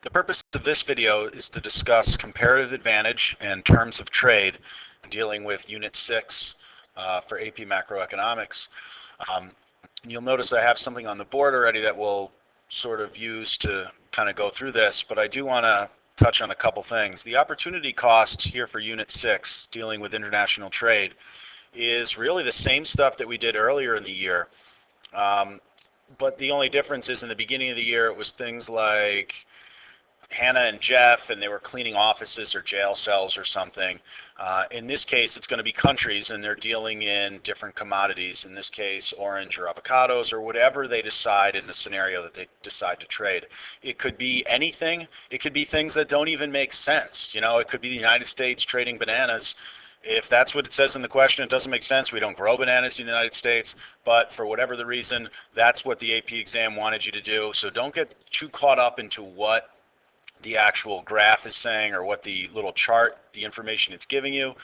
The purpose of this video is to discuss comparative advantage and terms of trade dealing with Unit 6 for AP Macroeconomics. You'll notice I have something on the board already that we'll sort of use to kind of go through this, but I do want to touch on a couple things. The opportunity cost here for Unit 6 dealing with international trade is really the same stuff that we did earlier in the year, but the only difference is in the beginning of the year it was things like Hannah and Jeff, and they were cleaning offices or jail cells or something. In this case, it's going to be countries, and they're dealing in different commodities. In this case, orange or avocados or whatever they decide in the scenario that they decide to trade. It could be anything. It could be things that don't even make sense. You know, it could be the United States trading bananas. If that's what it says in the question, it doesn't make sense. We don't grow bananas in the United States, but for whatever the reason, that's what the AP exam wanted you to do. So don't get too caught up into what the actual graph is saying or what the little chart, the information it's giving you.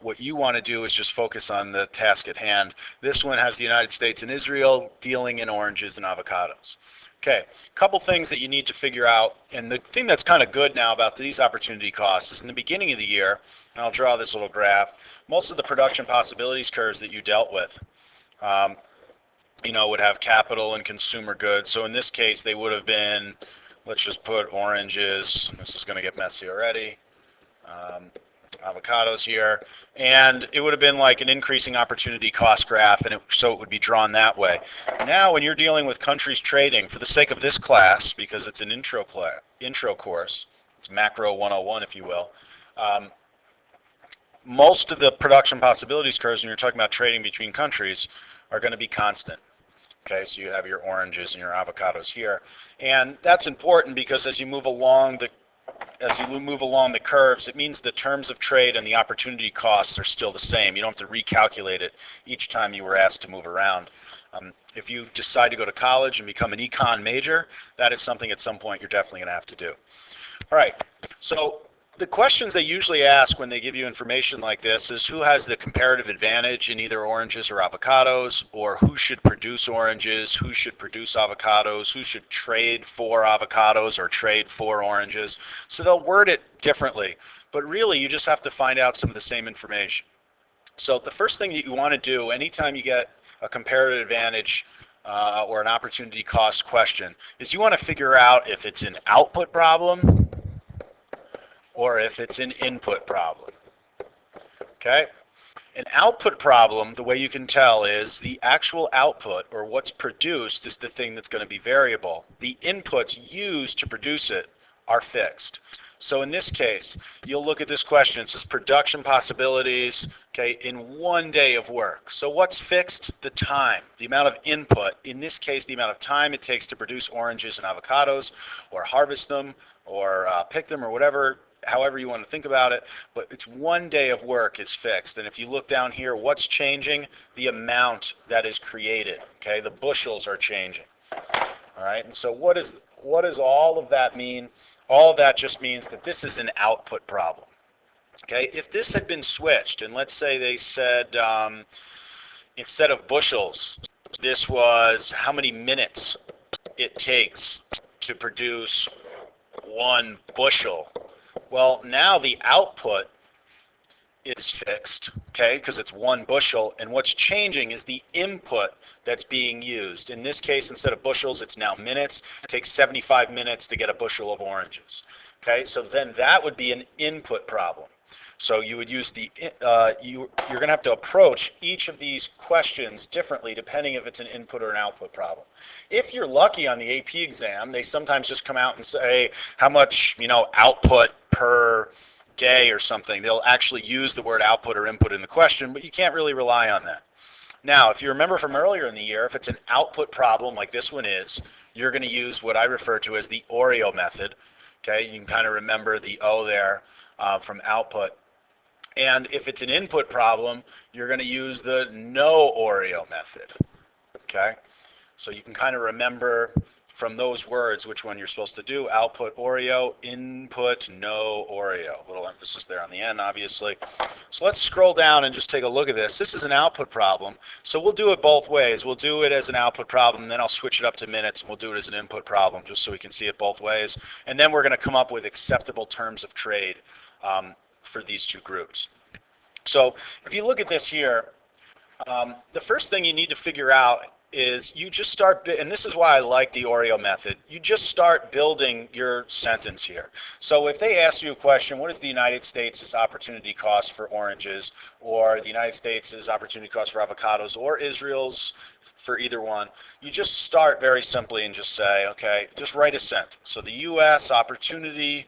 What you want to do is just focus on the task at hand. This one has the United States and Israel dealing in oranges and avocados. Okay, a couple things that you need to figure out, and the thing that's kind of good now about these opportunity costs is in the beginning of the year, and I'll draw this little graph, most of the production possibilities curves that you dealt with would have capital and consumer goods. So in this case, they would have been, let's just put oranges, this is going to get messy already, avocados here, and it would have been like an increasing opportunity cost graph, and so it would be drawn that way. Now when you're dealing with countries trading, for the sake of this class, because it's an intro course, it's Macro 101 if you will, most of the production possibilities curves when you're talking about trading between countries are going to be constant. Okay, so you have your oranges and your avocados here, and that's important because as you move along the curves, it means the terms of trade and the opportunity costs are still the same. You don't have to recalculate it each time you were asked to move around. If you decide to go to college and become an econ major, that is something at some point you're definitely going to have to do. All right, so the questions they usually ask when they give you information like this is who has the comparative advantage in either oranges or avocados, or who should produce oranges, who should produce avocados, who should trade for avocados or trade for oranges. So they'll word it differently, but really you just have to find out some of the same information. So the first thing that you want to do anytime you get a comparative advantage or an opportunity cost question is you want to figure out if it's an output problem or if it's an input problem. Okay? An output problem, the way you can tell is the actual output, or what's produced, is the thing that's going to be variable. The inputs used to produce it are fixed. So in this case, you'll look at this question. It says production possibilities, okay, in 1 day of work. So what's fixed? The time, the amount of input. In this case, the amount of time it takes to produce oranges and avocados, or harvest them, or pick them, or whatever, however you want to think about it, but it's 1 day of work is fixed. And if you look down here, what's changing? The amount that is created, okay? The bushels are changing, all right? And so what does all of that mean? All of that just means that this is an output problem, okay? If this had been switched, and let's say they said instead of bushels, this was how many minutes it takes to produce 1 bushel. Well, now the output is fixed, okay, because it's 1 bushel, and what's changing is the input that's being used. In this case, instead of bushels, it's now minutes. It takes 75 minutes to get a bushel of oranges, okay? So then that would be an input problem. So you would use the, you're going to have to approach each of these questions differently depending if it's an input or an output problem. If you're lucky on the AP exam, they sometimes just come out and say how much, output per day or something. They'll actually use the word output or input in the question, but you can't really rely on that. Now, if you remember from earlier in the year, if it's an output problem like this one is, you're going to use what I refer to as the Oriole method. Okay, you can kind of remember the O there from output. And if it's an input problem, you're going to use the no Oriole method. Okay, so you can kind of remember from those words which one you're supposed to do. Output Oreo, input no Oreo. A little emphasis there on the end, obviously. So let's scroll down and just take a look at this. This is an output problem. So we'll do it both ways. We'll do it as an output problem, and then I'll switch it up to minutes, and we'll do it as an input problem just so we can see it both ways. And then we're going to come up with acceptable terms of trade for these two groups. So if you look at this here, the first thing you need to figure out is you just start, and this is why I like the Oriole method, you just start building your sentence here. So if they ask you a question, what is the United States' opportunity cost for oranges, or the United States' opportunity cost for avocados, or Israel's for either one, you just start very simply and just say, okay, just write a sentence. So the U.S. opportunity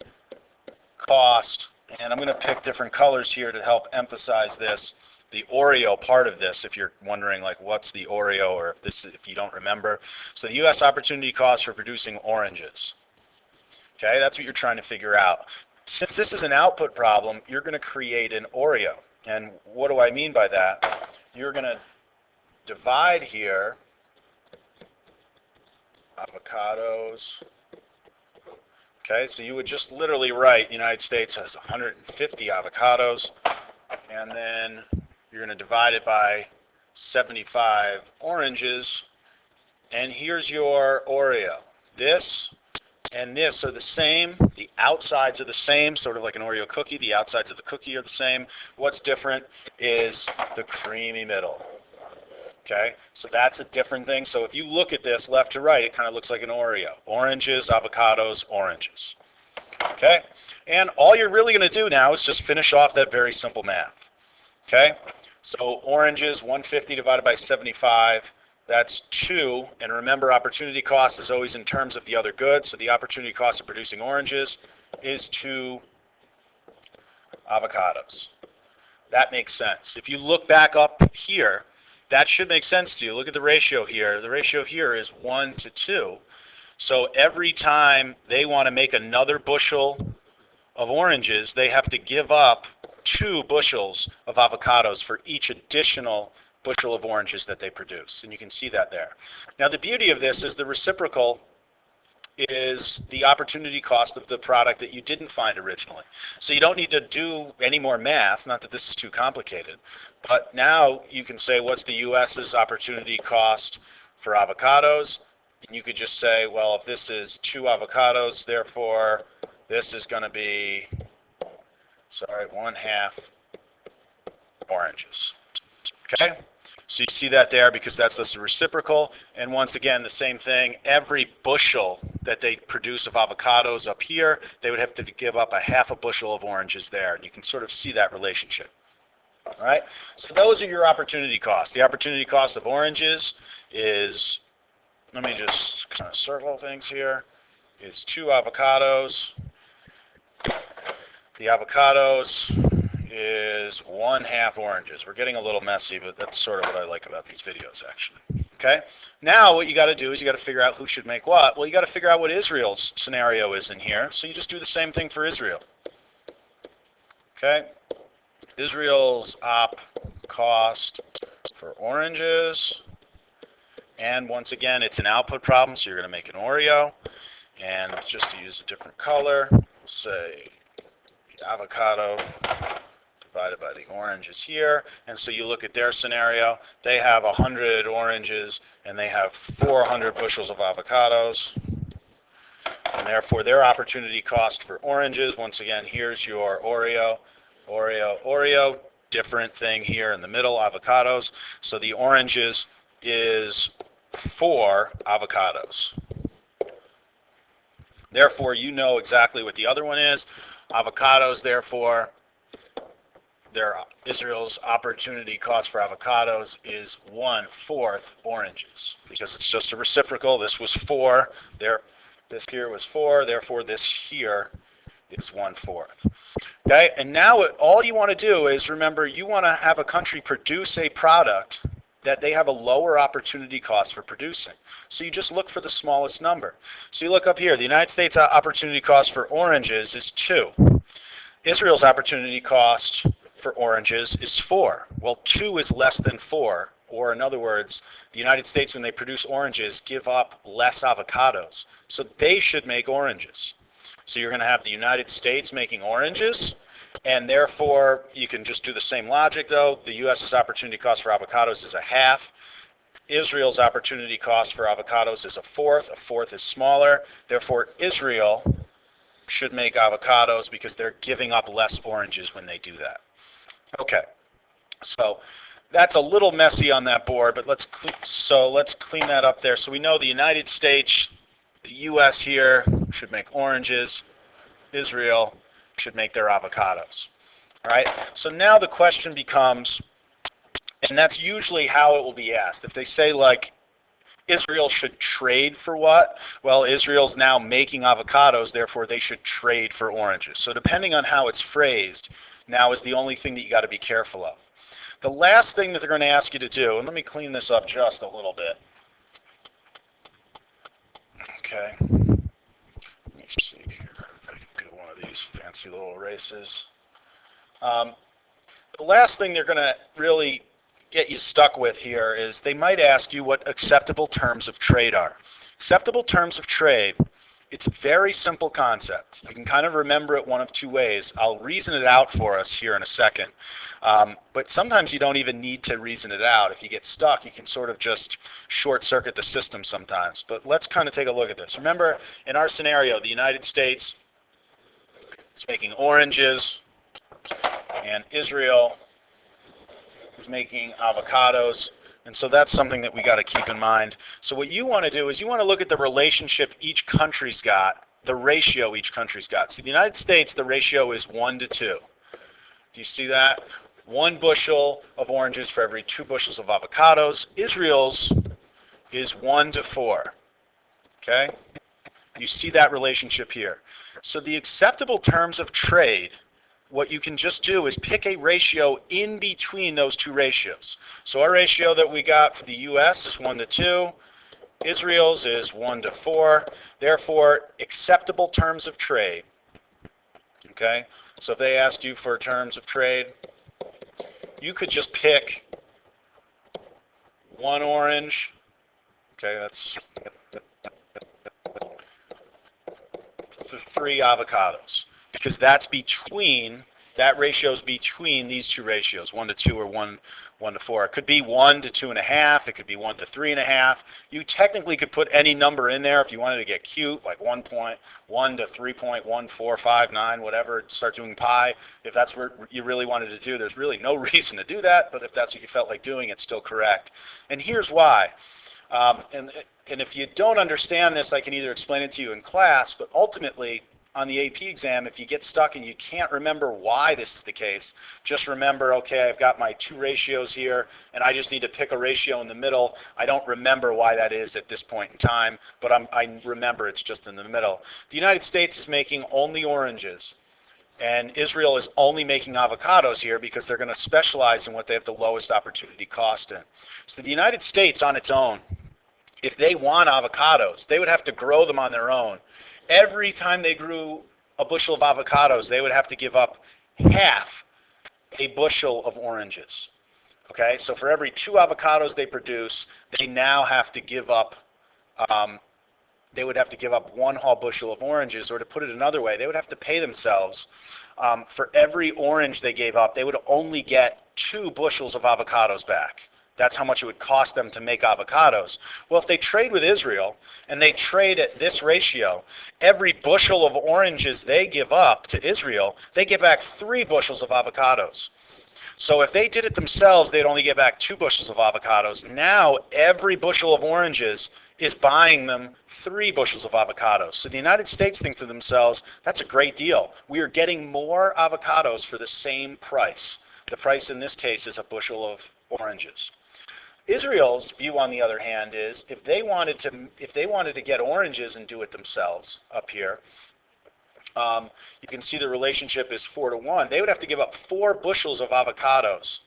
cost, and I'm going to pick different colors here to help emphasize this, the Oreo part of this, if you're wondering like what's the Oreo, or if you don't remember. So the U.S. opportunity cost for producing oranges. Okay, that's what you're trying to figure out. Since this is an output problem, you're going to create an Oreo. And what do I mean by that? You're going to divide here avocados. Okay, so you would just literally write the United States has 150 avocados, and then you're going to divide it by 75 oranges, and here's your Oreo. This and this are the same. The outsides are the same, sort of like an Oreo cookie. The outsides of the cookie are the same. What's different is the creamy middle. Okay, so that's a different thing. So if you look at this left to right, it kind of looks like an Oreo. Oranges, avocados, oranges. Okay, and all you're really going to do now is just finish off that very simple math. Okay, so oranges, 150 divided by 75, that's 2. And remember, opportunity cost is always in terms of the other goods. So the opportunity cost of producing oranges is 2 avocados. That makes sense. If you look back up here, that should make sense to you. Look at the ratio here. The ratio here is 1 to 2. So every time they want to make another bushel of oranges, they have to give up 2 bushels of avocados for each additional bushel of oranges that they produce. And you can see that there. Now the beauty of this is the reciprocal is the opportunity cost of the product that you didn't find originally. So you don't need to do any more math, not that this is too complicated, but now you can say what's the US's opportunity cost for avocados, and you could just say, well, if this is 2 avocados, therefore this is going to be, 1/2 oranges. Okay? So you see that there because that's the reciprocal. And once again, the same thing. Every bushel that they produce of avocados up here, they would have to give up 1/2 bushel of oranges there. And you can sort of see that relationship. All right? So those are your opportunity costs. The opportunity cost of oranges is, let me just kind of circle things here, is 2 avocados. The avocados is 1/2 oranges. We're getting a little messy, but that's sort of what I like about these videos, actually. Okay? Now what you got to do is you got to figure out who should make what. Well, you got to figure out what Israel's scenario is in here. So you just do the same thing for Israel. Okay? Israel's Opp Cost for oranges. And once again, it's an output problem, so you're going to make an Oreo. And just to use a different color, we'll say the avocado divided by the oranges here. And so you look at their scenario, they have 100 oranges and they have 400 bushels of avocados. And therefore their opportunity cost for oranges, once again, here's your Oreo, Oreo, Oreo, different thing here in the middle, avocados. So the oranges is 4 avocados. Therefore, you know exactly what the other one is. Avocados, therefore, Israel's opportunity cost for avocados is 1/4 oranges, because it's just a reciprocal. This was 4. This here was 4. Therefore, this here is 1/4. Okay, and now all you want to do is, remember, you want to have a country produce a product that they have a lower opportunity cost for producing. So you just look for the smallest number. So you look up here, the United States opportunity cost for oranges is 2. Israel's opportunity cost for oranges is 4. Well, 2 is less than 4 Or in other words, the United States, when they produce oranges, give up less avocados. So they should make oranges. So you're going to have the United States making oranges, and therefore you can just do the same logic though. The US's opportunity cost for avocados is a half. Israel's opportunity cost for avocados is a fourth is smaller. Therefore Israel should make avocados because they're giving up less oranges when they do that. Okay, so that's a little messy on that board, but let's clean that up there. So we know the United States, the US here should make oranges. Israel should make their avocados. All right, so now the question becomes, and that's usually how it will be asked. If they say like, Israel should trade for what? Well, Israel's now making avocados, therefore they should trade for oranges. So depending on how it's phrased, now is the only thing that you got to be careful of. The last thing that they're going to ask you to do, and let me clean this up just a little bit. Okay. Let me see here if I can get one of these fancy little erases. The last thing they're going to really get you stuck with here is they might ask you what acceptable terms of trade are. Acceptable terms of trade, it's a very simple concept. You can kind of remember it one of two ways. I'll reason it out for us here in a second. But sometimes you don't even need to reason it out. If you get stuck, you can sort of just short circuit the system sometimes. But let's kind of take a look at this. Remember, in our scenario, the United States is making oranges, and Israel is making avocados. And so that's something that we got to keep in mind. So what you want to do is you want to look at the relationship each country's got, the ratio each country's got. So the United States, the ratio is 1 to 2. Do you see that? 1 bushel of oranges for every 2 bushels of avocados. Israel's is 1 to 4. Okay? You see that relationship here. So the acceptable terms of trade, what you can just do is pick a ratio in between those two ratios. So our ratio that we got for the US is 1 to 2. Israel's is 1 to 4. Therefore, acceptable terms of trade. Okay? So if they asked you for terms of trade, you could just pick 1 orange. Okay, that's 3 avocados. Because that's between, that ratio is between these two ratios, 1 to 2 or 1 to 4. It could be 1 to 2.5. It could be 1 to 3.5. You technically could put any number in there if you wanted to get cute, like 1 to 3.1459, whatever. Start doing pi. If that's what you really wanted to do, there's really no reason to do that. But if that's what you felt like doing, it's still correct. And here's why. And if you don't understand this, I can either explain it to you in class, but ultimately, on the AP exam, if you get stuck and you can't remember why this is the case, just remember, okay, I've got my 2 ratios here, and I just need to pick a ratio in the middle. I don't remember why that is at this point in time, but I remember it's just in the middle. The United States is making only oranges, and Israel is only making avocados here because they're going to specialize in what they have the lowest opportunity cost in. So the United States on its own, if they want avocados, they would have to grow them on their own. Every time they grew a bushel of avocados, they would have to give up half a bushel of oranges. Okay, so for every 2 avocados they produce, they now have to give up, they would have to give up 1 whole bushel of oranges, or to put it another way, they would have to pay themselves for every orange they gave up, they would only get 2 bushels of avocados back. That's how much it would cost them to make avocados. Well, if they trade with Israel and they trade at this ratio, every bushel of oranges they give up to Israel, they get back 3 bushels of avocados. So if they did it themselves, they'd only get back 2 bushels of avocados. Now every bushel of oranges is buying them 3 bushels of avocados. So the United States think to themselves, that's a great deal. We are getting more avocados for the same price. The price in this case is a bushel of oranges. Israel's view, on the other hand, is if they wanted to get oranges and do it themselves up here, you can see the relationship is 4 to 1. They would have to give up 4 bushels of avocados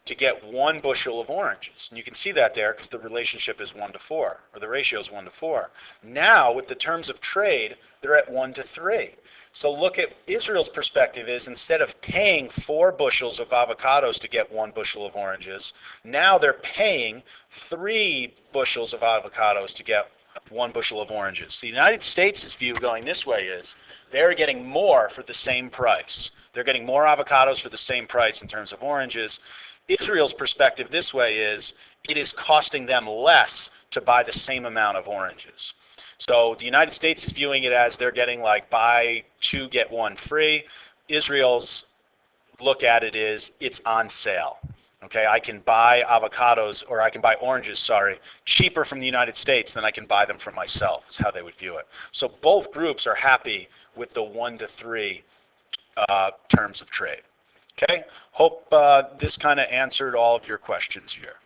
to get 1 bushel of oranges. And you can see that there because the relationship is 1 to 4, or the ratio is 1 to 4. Now, with the terms of trade, they're at 1 to 3. So look at Israel's perspective is instead of paying 4 bushels of avocados to get 1 bushel of oranges, now they're paying 3 bushels of avocados to get 1 bushel of oranges. The United States' view going this way is they're getting more for the same price. They're getting more avocados for the same price in terms of oranges. Israel's perspective this way is it is costing them less to buy the same amount of oranges. So the United States is viewing it as they're getting like buy 2, get 1 free. Israel's look at it is it's on sale. Okay, I can buy avocados, or I can buy oranges, sorry, cheaper from the United States than I can buy them from myself, is how they would view it. So both groups are happy with the 1 to 3 terms of trade. Okay, hope this kind of answered all of your questions here.